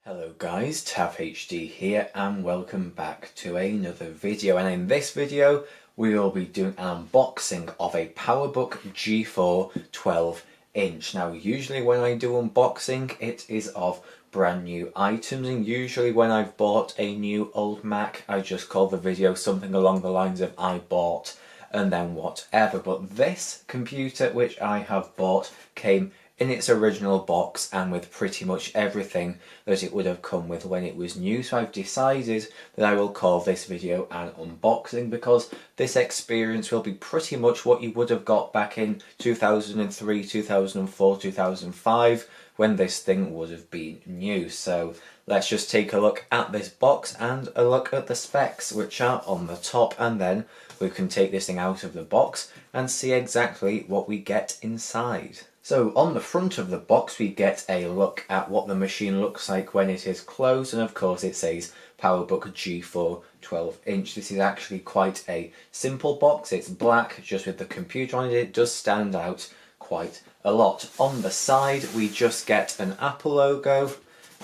Hello guys, TavHD here and welcome back to another video, and in this video we will be doing an unboxing of a PowerBook G4 12-inch. Now usually when I do unboxing it is of brand new items, and usually when I've bought a new old Mac I just call the video something along the lines of I bought and then whatever, but this computer which I have bought came in its original box and with pretty much everything that it would have come with when it was new. So I've decided that I will call this video an unboxing because this experience will be pretty much what you would have got back in 2003, 2004, 2005 when this thing would have been new. So let's just take a look at this box and a look at the specs which are on the top, and then we can take this thing out of the box and see exactly what we get inside. So on the front of the box we get a look at what the machine looks like when it is closed, and of course it says PowerBook G4 12-inch. This is actually quite a simple box. It's black just with the computer on it. It does stand out quite a lot. On the side we just get an Apple logo,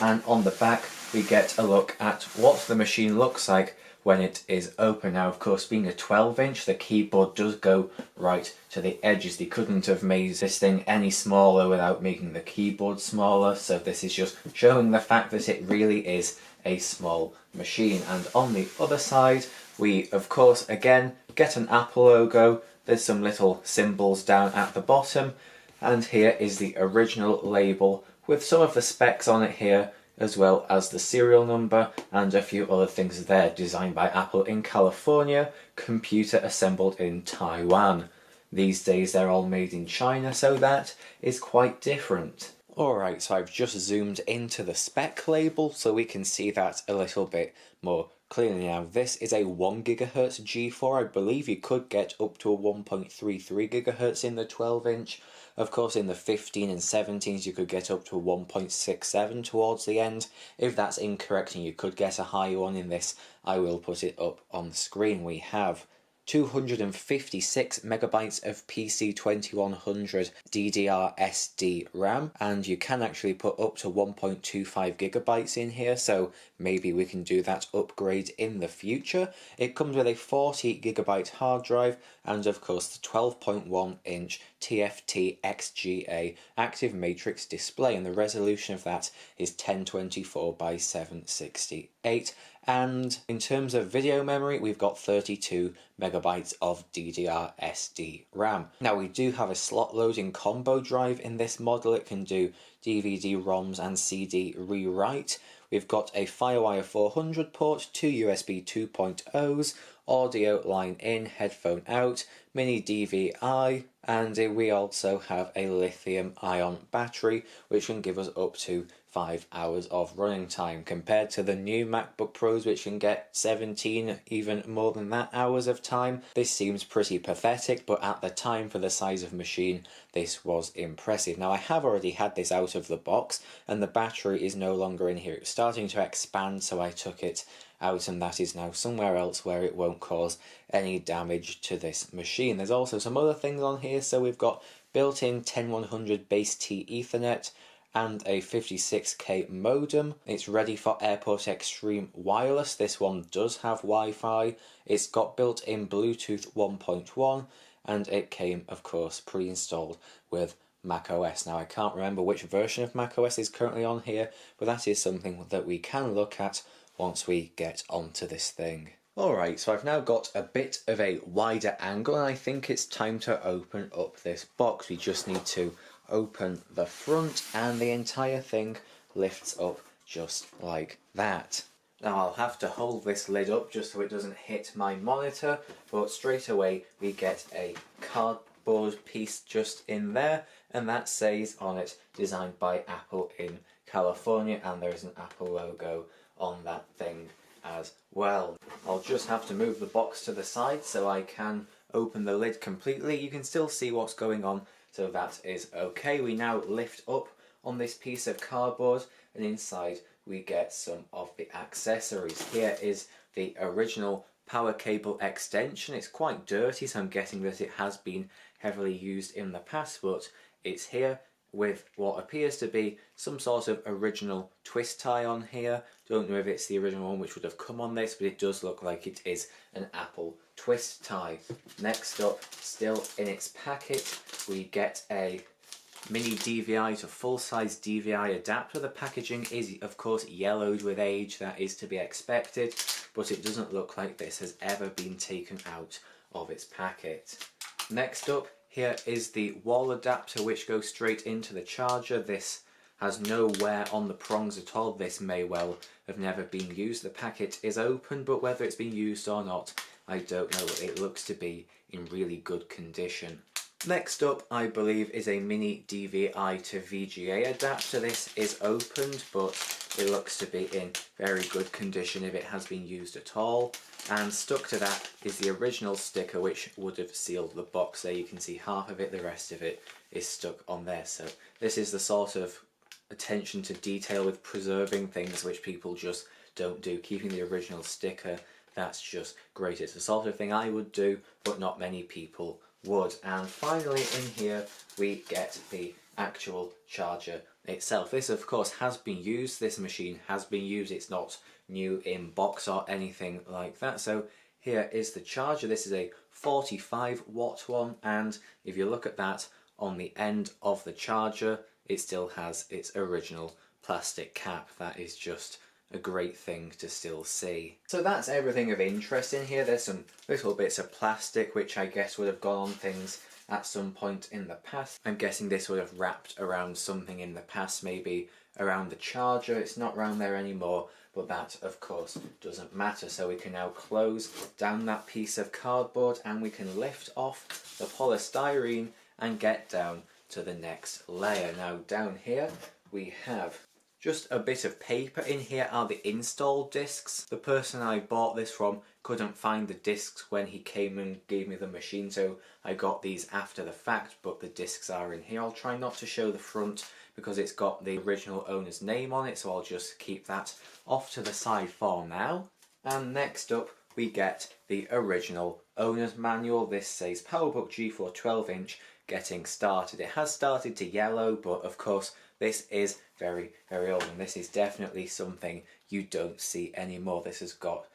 and on the back we get a look at what the machine looks like when it is open. Now of course, being a 12-inch, the keyboard does go right to the edges. They couldn't have made this thing any smaller without making the keyboard smaller, so this is just showing the fact that it really is a small machine. And on the other side we of course again get an Apple logo. There's some little symbols down at the bottom, and here is the original label with some of the specs on it here, as well as the serial number and a few other things there. Designed by Apple in California, computer assembled in Taiwan. These days they're all made in China, so that is quite different. Alright, so I've just zoomed into the spec label so we can see that a little bit more clearly now. This is a 1 GHz G4. I believe you could get up to a 1.33 GHz in the 12-inch. Of course, in the 15 and 17s you could get up to a 1.67 towards the end. If that's incorrect and you could get a higher one in this, I will put it up on the screen. We have 256 megabytes of PC2100 DDR SD RAM, and you can actually put up to 1.25 gigabytes in here, so maybe we can do that upgrade in the future. It comes with a 40 gigabyte hard drive and of course the 12.1 inch TFT XGA active matrix display, and the resolution of that is 1024 by 768. And in terms of video memory, we've got 32 megabytes of DDR SD RAM. Now we do have a slot loading combo drive in this model. It can do DVD ROMs and CD rewrite. We've got a Firewire 400 port, two USB 2.0s, audio line in, headphone out, mini DVI, and we also have a lithium-ion battery which can give us up to 5 hours of running time, compared to the new MacBook Pros which can get 17, even more than that, hours of time. This seems pretty pathetic, but at the time, for the size of machine, this was impressive. Now I have already had this out of the box and the battery is no longer in here. It's starting to expand, so I took it out and that is now somewhere else where it won't cause any damage to this machine. There's also some other things on here. So we've got built-in 10100 base T Ethernet and a 56k modem. It's ready for Airport Extreme Wireless. This one does have Wi-Fi. It's got built-in Bluetooth 1.1 and it came of course pre-installed with macOS. Now I can't remember which version of macOS is currently on here, but that is something that we can look at once we get onto this thing. Alright, so I've now got a bit of a wider angle and I think it's time to open up this box. We just need to open the front and the entire thing lifts up just like that. Now I'll have to hold this lid up just so it doesn't hit my monitor, but straight away we get a cardboard piece just in there, and that says on it, designed by Apple in California, and there is an Apple logo on that thing as well. I'll just have to move the box to the side so I can open the lid completely. You can still see what's going on, so that is okay. We now lift up on this piece of cardboard and inside we get some of the accessories. Here is the original power cable extension. It's quite dirty, so I'm guessing that it has been heavily used in the past, but it's here. with what appears to be some sort of original twist tie on here. Don't know if it's the original one which would have come on this, but it does look like it is an Apple twist tie. Next up, still in its packet, we get a mini DVI to full-size DVI adapter. The packaging is of course yellowed with age, that is to be expected, but it doesn't look like this has ever been taken out of its packet. Next up, here is the wall adapter which goes straight into the charger. This has no wear on the prongs at all. This may well have never been used. The packet is open, but whether it's been used or not, I don't know. It looks to be in really good condition. Next up, I believe, is a mini DVI to VGA adapter. This is opened, but it looks to be in very good condition if it has been used at all. And stuck to that is the original sticker which would have sealed the box. There you can see half of it, the rest of it is stuck on there. So this is the sort of attention to detail with preserving things which people just don't do. Keeping the original sticker, that's just great. It's the sort of thing I would do, but not many people would. And finally in here we get the actual charger itself. This of course has been used, this machine has been used, it's not new in box or anything like that. So here is the charger. This is a 45 watt one, and if you look at that on the end of the charger, it still has its original plastic cap. That is just a great thing to still see. So that's everything of interest in here. There's some little bits of plastic which I guess would have gone on things at some point in the past. I'm guessing this would have wrapped around something in the past, maybe around the charger. It's not around there anymore, but that of course doesn't matter. So we can now close down that piece of cardboard and we can lift off the polystyrene and get down to the next layer. Now down here we have just a bit of paper. In here are the install discs. The person I bought this from couldn't find the discs when he came and gave me the machine, so I got these after the fact, but the discs are in here. I'll try not to show the front because it's got the original owner's name on it, so I'll just keep that off to the side for now. And next up we get the original owner's manual. This says PowerBook G4 12-inch getting started. It has started to yellow, but of course this is very, very old, and this is definitely something you don't see anymore. This has got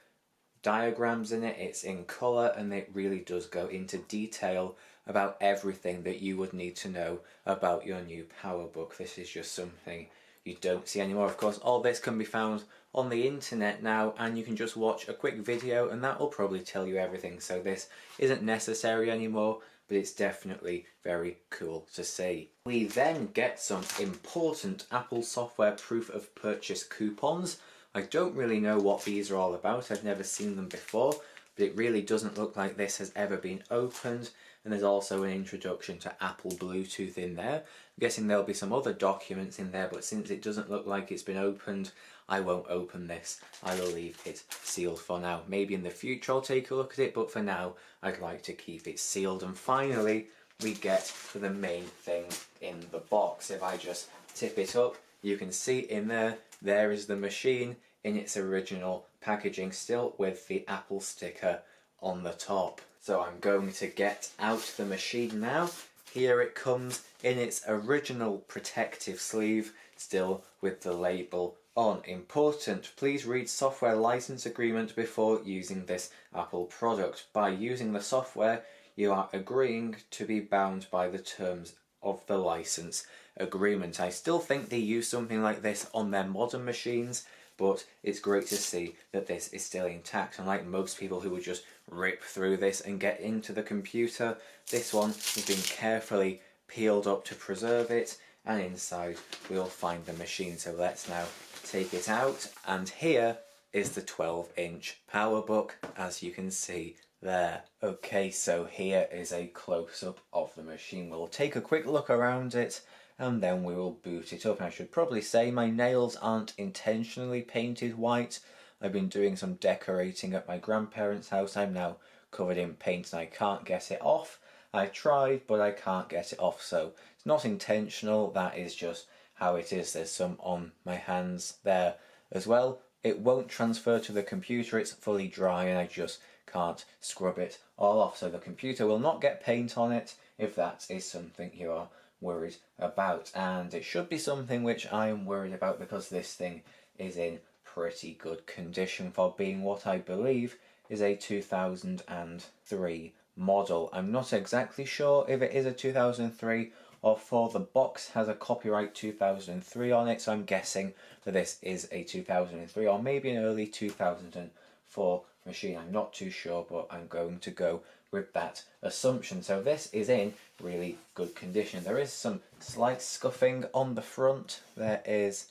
diagrams in it, it's in colour, and it really does go into detail about everything that you would need to know about your new PowerBook. This is just something you don't see anymore. Of course, all this can be found on the internet now, and you can just watch a quick video and that will probably tell you everything. So this isn't necessary anymore, but it's definitely very cool to see. We then get some important Apple software proof of purchase coupons. I don't really know what these are all about. I've never seen them before, but it really doesn't look like this has ever been opened. And there's also an introduction to Apple Bluetooth in there. I'm guessing there'll be some other documents in there, but since it doesn't look like it's been opened, I won't open this. I will leave it sealed for now. Maybe in the future I'll take a look at it, but for now I'd like to keep it sealed. And finally we get to the main thing in the box. If I just tip it up, you can see in there, there is the machine in its original packaging, still with the Apple sticker on the top. So I'm going to get out the machine now. Here it comes in its original protective sleeve, still with the label on. Important, please read software license agreement before using this Apple product. By using the software, you are agreeing to be bound by the terms of the license agreement. I still think they use something like this on their modern machines, but it's great to see that this is still intact. Unlike most people who would just rip through this and get into the computer, this one has been carefully peeled up to preserve it, and inside we'll find the machine. So let's now take it out, and here is the 12-inch PowerBook, as you can see there. Okay, so here is a close-up of the machine. We'll take a quick look around it and then we will boot it up. And I should probably say my nails aren't intentionally painted white. I've been doing some decorating at my grandparents' house. I'm now covered in paint and I can't get it off. I tried, but I can't get it off, so it's not intentional, that is just how it is. There's some on my hands there as well. It won't transfer to the computer, it's fully dry and I just can't scrub it all off. So the computer will not get paint on it if that is something you are worried about, and it should be something which I am worried about because this thing is in pretty good condition for being what I believe is a 2003 model. I'm not exactly sure if it is a 2003 or 4. The box has a copyright 2003 on it, so I'm guessing that this is a 2003 or maybe an early 2004 machine. I'm not too sure, but I'm going to go with that assumption. So this is in really good condition. There is some slight scuffing on the front. There is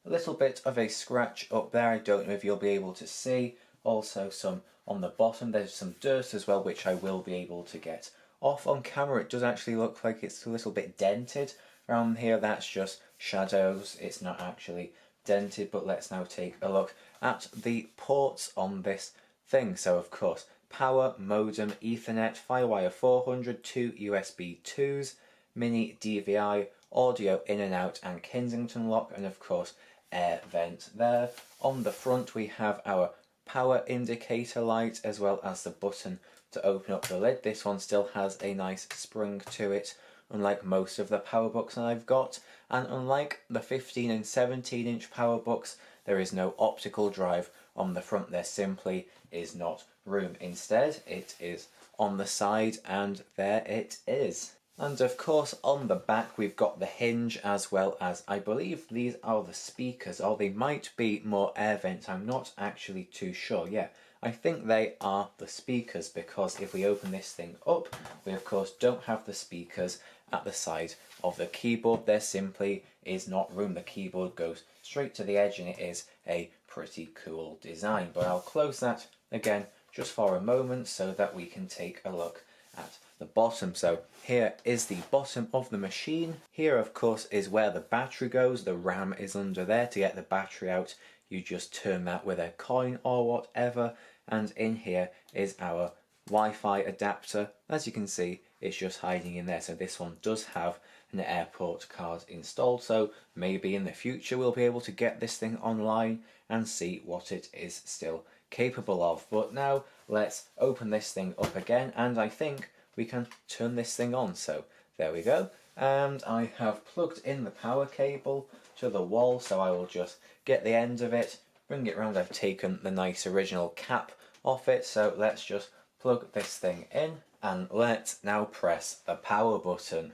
a little bit of a scratch up there. I don't know if you'll be able to see. Also some on the bottom. There's some dirt as well, which I will be able to get off on camera. It does actually look like it's a little bit dented around here. That's just shadows. It's not actually dented, but let's now take a look at the ports on this thing. So of course, power, modem, Ethernet, Firewire 400, 2 USB 2s, mini DVI, audio in and out, and Kensington lock, and of course air vent there. On the front we have our power indicator light as well as the button to open up the lid. This one still has a nice spring to it, unlike most of the PowerBooks that I've got, and unlike the 15 and 17 inch PowerBooks, there is no optical drive on the front. There simply is not room. Instead, it is on the side, and there it is. And of course on the back we've got the hinge, as well as, I believe these are the speakers, or they might be more air vents, I'm not actually too sure. Yeah, I think they are the speakers, because if we open this thing up, we of course don't have the speakers at the side of the keyboard. There simply is not room. The keyboard goes straight to the edge, and it is a pretty cool design. But I'll close that again just for a moment so that we can take a look at the bottom. So here is the bottom of the machine. Here of course is where the battery goes. The RAM is under there. To get the battery out, you just turn that with a coin or whatever, and in here is our Wi-Fi adapter. As you can see, it's just hiding in there. So this one does have an airport card installed, so maybe in the future we'll be able to get this thing online and see what it is still capable of. But now let's open this thing up again, and I think we can turn this thing on. So there we go, and I have plugged in the power cable to the wall, so I will just get the end of it, bring it round. I've taken the nice original cap off it, so let's just plug this thing in, and let's now press the power button.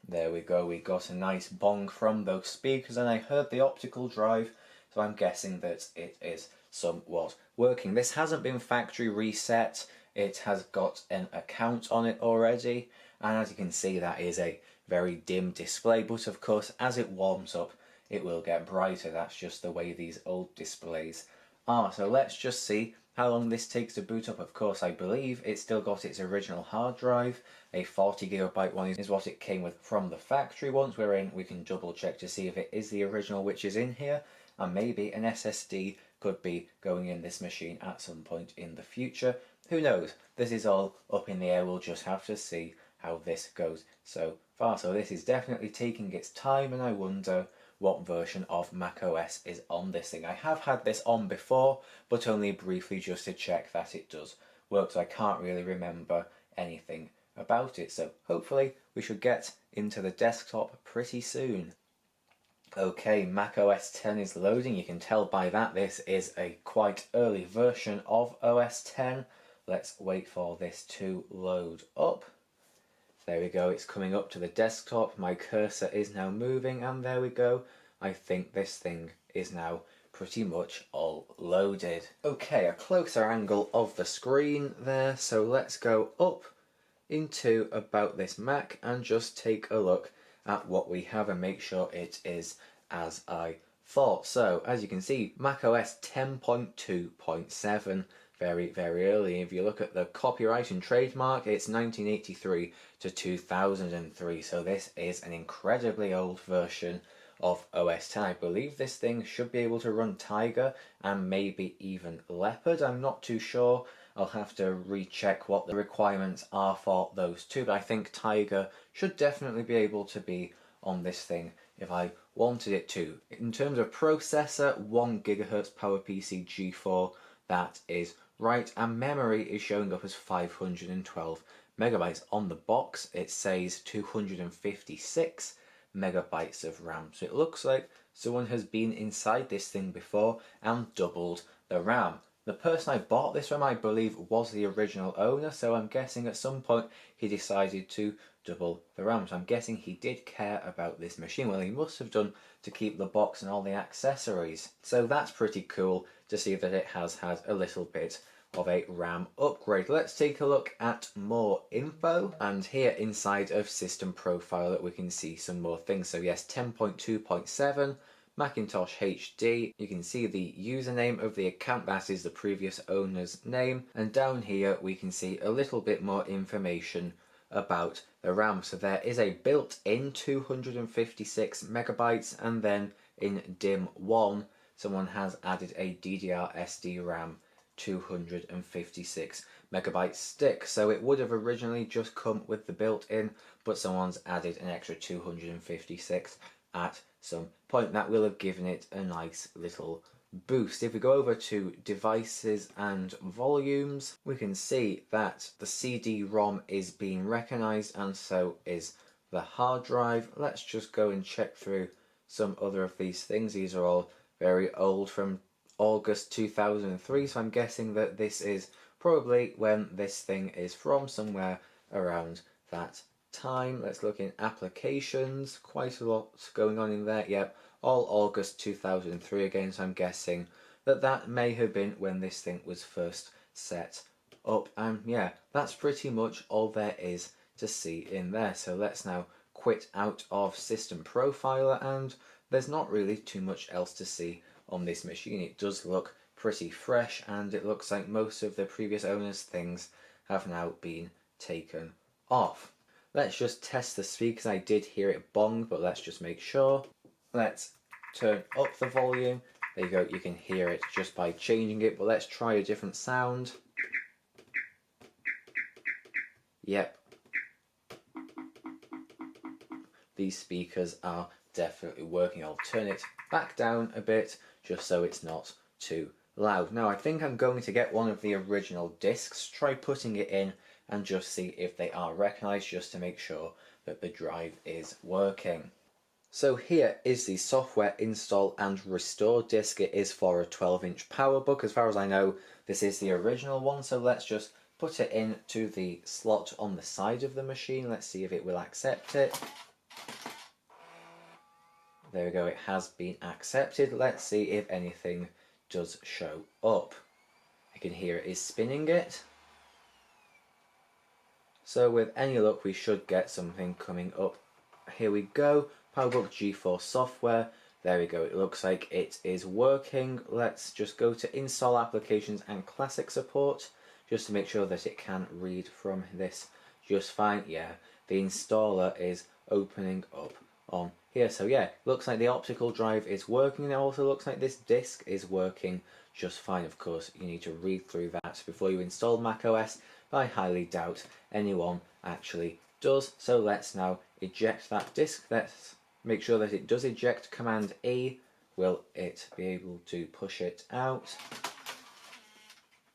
There we go, we got a nice bong from those speakers, and I heard the optical drive, so I'm guessing that it is somewhat working. This hasn't been factory reset, it has got an account on it already, and as you can see that is a very dim display, but of course as it warms up it will get brighter. That's just the way these old displays are. So let's just see how long this takes to boot up. Of course I believe it's still got its original hard drive. A 40GB one is what it came with from the factory. Once we're in, we can double check to see if it is the original which is in here, and maybe an SSD could be going in this machine at some point in the future. Who knows? This is all up in the air. We'll just have to see how this goes so far. So this is definitely taking its time, and I wonder what version of macOS is on this thing. I have had this on before, but only briefly, just to check that it does work, so I can't really remember anything about it. So hopefully we should get into the desktop pretty soon. Okay, macOS 10 is loading. You can tell by that this is a quite early version of OS 10. Let's wait for this to load up. There we go, it's coming up to the desktop. My cursor is now moving, and there we go. I think this thing is now pretty much all loaded. Okay, a closer angle of the screen there. So let's go up into about this Mac and just take a look at what we have and make sure it is as I thought. So as you can see, macOS 10.2.7. very early. If you look at the copyright and trademark, it's 1983 to 2003, so this is an incredibly old version of OS 10. I believe this thing should be able to run Tiger and maybe even Leopard. I'm not too sure. I'll have to recheck what the requirements are for those two, but I think Tiger should definitely be able to be on this thing if I wanted it to. In terms of processor, 1 GHz PowerPC G4, that is Right, and memory is showing up as 512 megabytes. On the box it says 256 megabytes of RAM. So it looks like someone has been inside this thing before and doubled the RAM. The person I bought this from, I believe, was the original owner, so I'm guessing at some point he decided to double the RAM. So I'm guessing he did care about this machine. Well, he must have done to keep the box and all the accessories. So that's pretty cool to see that it has had a little bit of a RAM upgrade. Let's take a look at more info, and here inside of System Profile that we can see some more things. So yes, 10.2.7 Macintosh HD. You can see the username of the account, that is the previous owner's name, and down here we can see a little bit more information about the RAM. So there is a built-in 256 megabytes, and then in DIM 1 someone has added a DDR SD RAM 256 megabyte stick. So it would have originally just come with the built-in, but someone's added an extra 256 at some point. That will have given it a nice little boost. If we go over to devices and volumes, we can see that the CD-ROM is being recognized, and so is the hard drive. Let's just go and check through some other of these things. These are all very old, from August 2003, so I'm guessing that this is probably when this thing is from, somewhere around that time. Let's look in applications, quite a lot going on in there. Yep, all August 2003 again, so I'm guessing that that may have been when this thing was first set up. And yeah, that's pretty much all there is to see in there. So let's now quit out of System Profiler, and there's not really too much else to see on this machine. It does look pretty fresh, and it looks like most of the previous owners' things have now been taken off. Let's just test the speakers. I did hear it bong, but let's just make sure. Let's turn up the volume. There you go, you can hear it just by changing it, but let's try a different sound. Yep. These speakers are definitely working. I'll turn it back down a bit just so it's not too loud. Now I think I'm going to get one of the original discs, try putting it in and just see if they are recognised, just to make sure that the drive is working. So here is the software install and restore disc. It is for a 12-inch PowerBook. As far as I know, this is the original one, so let's just put it into the slot on the side of the machine. Let's see if it will accept it. There we go, it has been accepted. Let's see if anything does show up. I can hear it is spinning it. So with any luck we should get something coming up. Here we go, PowerBook G4 software. There we go, it looks like it is working. Let's just go to install applications and classic support, just to make sure that it can read from this just fine. Yeah, the installer is opening up on here. So yeah, looks like the optical drive is working, and it also looks like this disk is working just fine. Of course, you need to read through that before you install macOS, but I highly doubt anyone actually does. So let's now eject that disk. Let's make sure that it does eject. Command E, will it be able to push it out?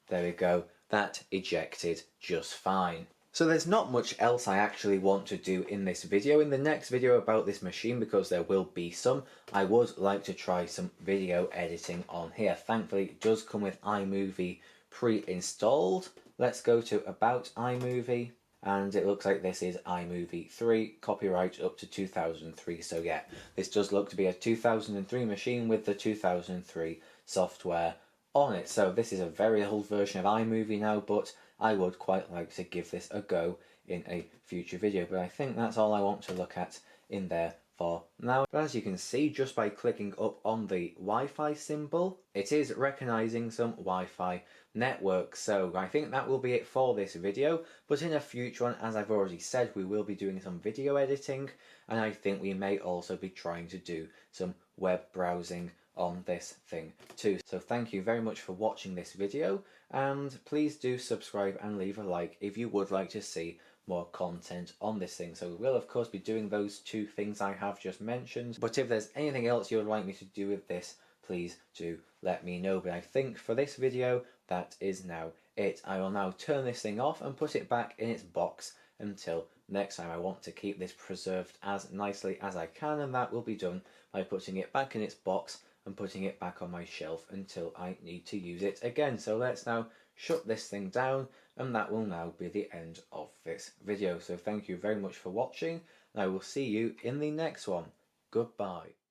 There we go, that ejected just fine. So there's not much else I actually want to do in this video. In the next video about this machine, because there will be some, I would like to try some video editing on here. Thankfully it does come with iMovie pre-installed. Let's go to About iMovie, and it looks like this is iMovie 3, copyright up to 2003. So yeah, this does look to be a 2003 machine with the 2003 software on it. So this is a very old version of iMovie now, but I would quite like to give this a go in a future video. But I think that's all I want to look at in there for now. But as you can see, just by clicking up on the Wi-Fi symbol, it is recognising some Wi-Fi networks. So I think that will be it for this video, but in a future one, as I've already said, we will be doing some video editing, and I think we may also be trying to do some web browsing on this thing too. So thank you very much for watching this video, and please do subscribe and leave a like if you would like to see more content on this thing. So we will of course be doing those two things I have just mentioned, but if there's anything else you would like me to do with this, please do let me know. But I think for this video that is now it, I will now turn this thing off and put it back in its box until next time. I want to keep this preserved as nicely as I can, and that will be done by putting it back in its box and putting it back on my shelf until I need to use it again. So let's now shut this thing down, and that will now be the end of this video. So thank you very much for watching, and I will see you in the next one. Goodbye.